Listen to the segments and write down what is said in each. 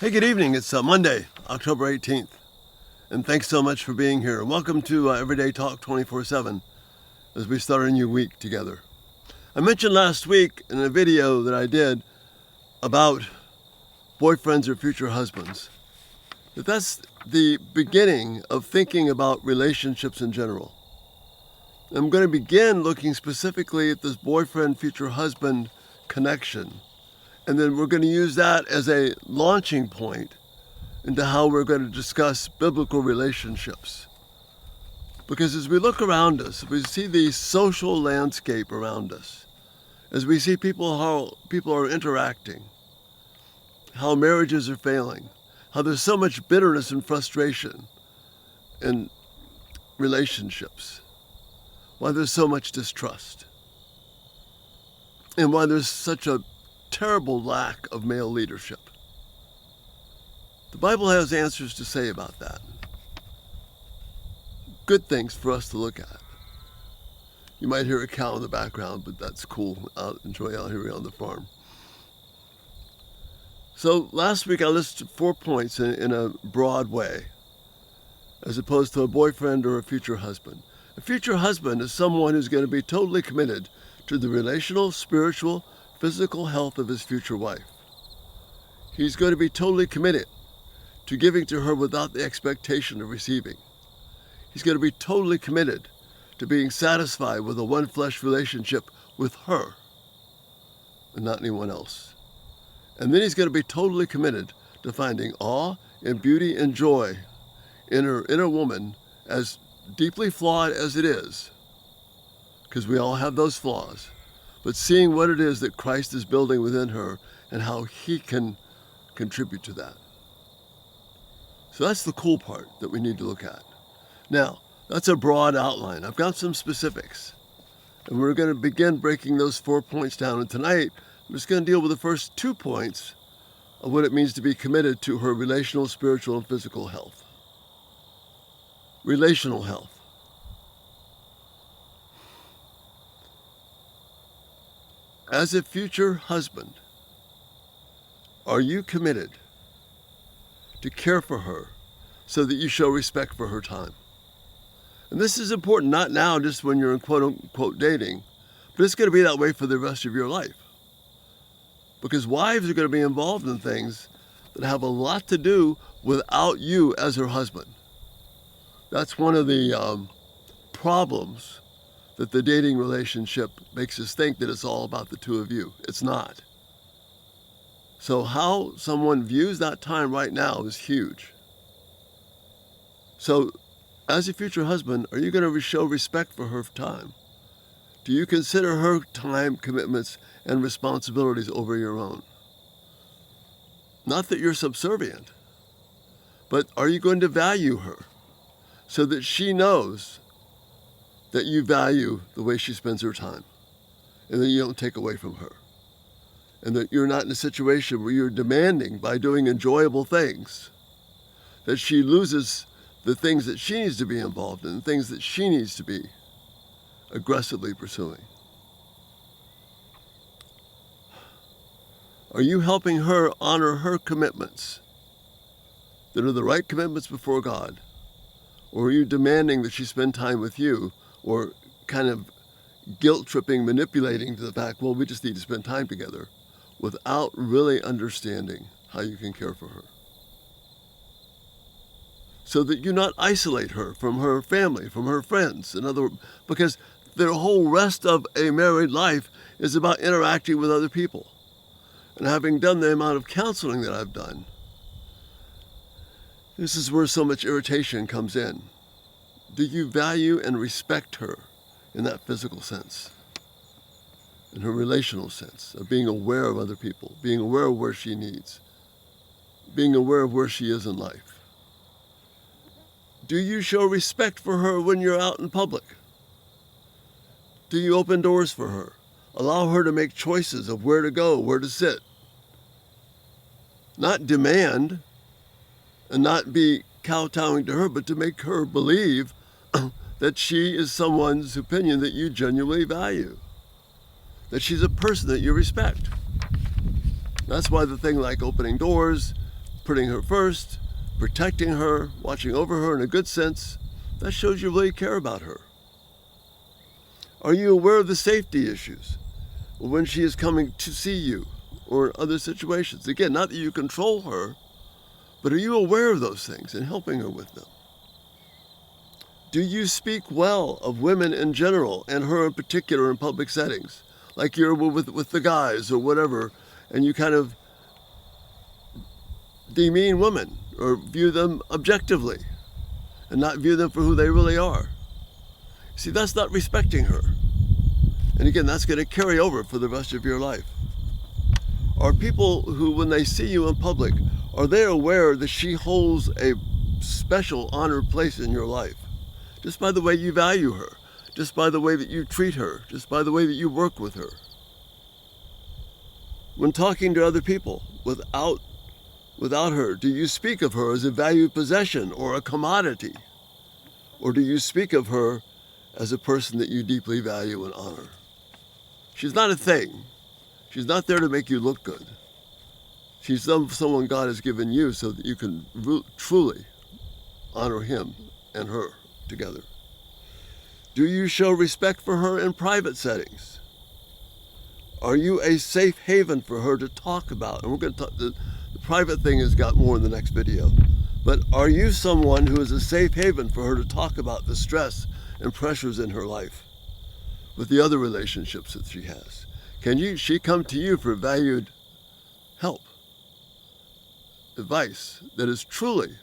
Hey, good evening. It's Monday, October 18th, and thanks so much for being here. Welcome to Everyday Talk 24/7 as we start a new week together. I mentioned last week in a video that I did about boyfriends or future husbands that that's the beginning of thinking about relationships in general. I'm going to begin looking specifically at this boyfriend, future husband connection. And then we're going to use that as a launching point into how we're going to discuss biblical relationships. Because as we look around us, we see the social landscape around us, as we see how people are interacting, how marriages are failing, how there's so much bitterness and frustration in relationships, why there's so much distrust, and why there's such a terrible lack of male leadership. The Bible has answers to say about that. Good things for us to look at. You might hear a cow in the background, but that's cool. I'll enjoy out here on the farm. So last week I listed 4 points in a broad way, as opposed to a boyfriend or a future husband. A future husband is someone who's going to be totally committed to the relational, spiritual, physical health of his future wife. He's going to be totally committed to giving to her without the expectation of receiving. He's going to be totally committed to being satisfied with a one-flesh relationship with her and not anyone else. And then he's going to be totally committed to finding awe and beauty and joy in her inner woman, as deeply flawed as it is, because we all have those flaws, but seeing what it is that Christ is building within her and how he can contribute to that. So that's the cool part that we need to look at. Now, that's a broad outline. I've got some specifics, and we're going to begin breaking those 4 points down. And tonight, I'm just going to deal with the first 2 points of what it means to be committed to her relational, spiritual, and physical health. Relational health. As a future husband, are you committed to care for her so that you show respect for her time? And this is important, not now just when you're in quote-unquote dating, but it's going to be that way for the rest of your life. Because wives are going to be involved in things that have a lot to do without you as her husband. That's one of the problems that the dating relationship makes us think that it's all about the two of you. It's not. So how someone views that time right now is huge. So as a future husband, are you going to show respect for her time? Do you consider her time commitments and responsibilities over your own? Not that you're subservient, but are you going to value her so that she knows that you value the way she spends her time and that you don't take away from her, and that you're not in a situation where you're demanding by doing enjoyable things that she loses the things that she needs to be involved in, things that she needs to be aggressively pursuing? Are you helping her honor her commitments that are the right commitments before God? Or are you demanding that she spend time with you, or kind of guilt-tripping, manipulating to the fact, well, we just need to spend time together, without really understanding how you can care for her? So that you not isolate her from her family, from her friends, because their whole rest of a married life is about interacting with other people. And having done the amount of counseling that I've done, this is where so much irritation comes in. Do you value and respect her in that physical sense, in her relational sense of being aware of other people, being aware of where she needs, being aware of where she is in life? Do you show respect for her when you're out in public? Do you open doors for her? Allow her to make choices of where to go, where to sit? Not demand and not be kowtowing to her, but to make her believe that she is someone's opinion that you genuinely value, that she's a person that you respect. That's why the thing like opening doors, putting her first, protecting her, watching over her in a good sense, that shows you really care about her. Are you aware of the safety issues when she is coming to see you or in other situations? Again, not that you control her, but are you aware of those things and helping her with them? Do you speak well of women in general and her in particular in public settings? Like you're with the guys or whatever, and you kind of demean women or view them objectively and not view them for who they really are. See, that's not respecting her. And again, that's going to carry over for the rest of your life. Are people who, when they see you in public, are they aware that she holds a special honored place in your life? Just by the way you value her, just by the way that you treat her, just by the way that you work with her. When talking to other people without her, do you speak of her as a valued possession or a commodity? Or do you speak of her as a person that you deeply value and honor? She's not a thing. She's not there to make you look good. She's someone God has given you so that you can truly honor him and her together. Do you show respect for her in private settings? Are you a safe haven for her to talk about? And we're going to talk, the private thing has got more in the next video. But are you someone who is a safe haven for her to talk about the stress and pressures in her life with the other relationships that she has? Can she come to you for valued help, advice that is truly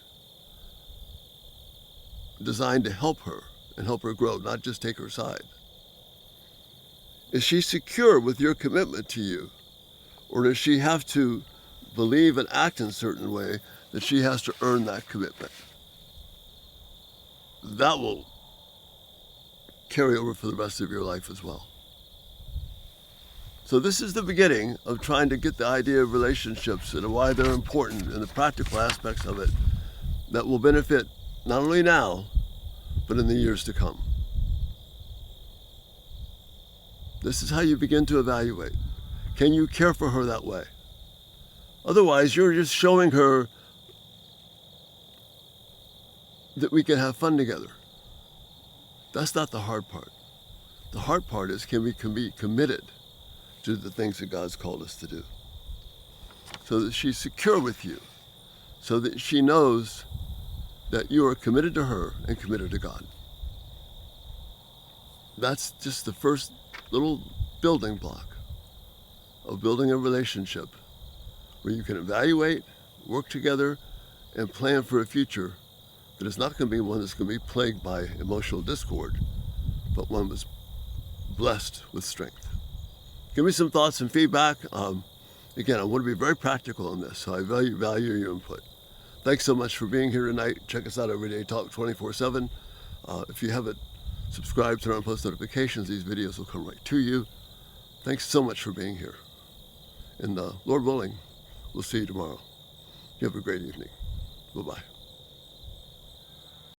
designed to help her and help her grow, not just take her side? Is she secure with your commitment to you? Or does she have to believe and act in a certain way that she has to earn that commitment? That will carry over for the rest of your life as well. So this is the beginning of trying to get the idea of relationships and why they're important and the practical aspects of it that will benefit not only now, but in the years to come. This is how you begin to evaluate. Can you care for her that way? Otherwise, you're just showing her that we can have fun together. That's not the hard part. The hard part is, can we be committed to the things that God's called us to do? So that she's secure with you, so that she knows that you are committed to her and committed to God. That's just the first little building block of building a relationship where you can evaluate, work together, and plan for a future that is not going to be one that's going to be plagued by emotional discord, but one that's blessed with strength. Give me some thoughts and feedback. Again, I want to be very practical on this, so I value your input. Thanks so much for being here tonight. Check us out Everyday Talk 24/7. If you haven't subscribed, turn on post notifications. These videos will come right to you. Thanks so much for being here. And Lord willing, we'll see you tomorrow. You have a great evening. Bye-bye.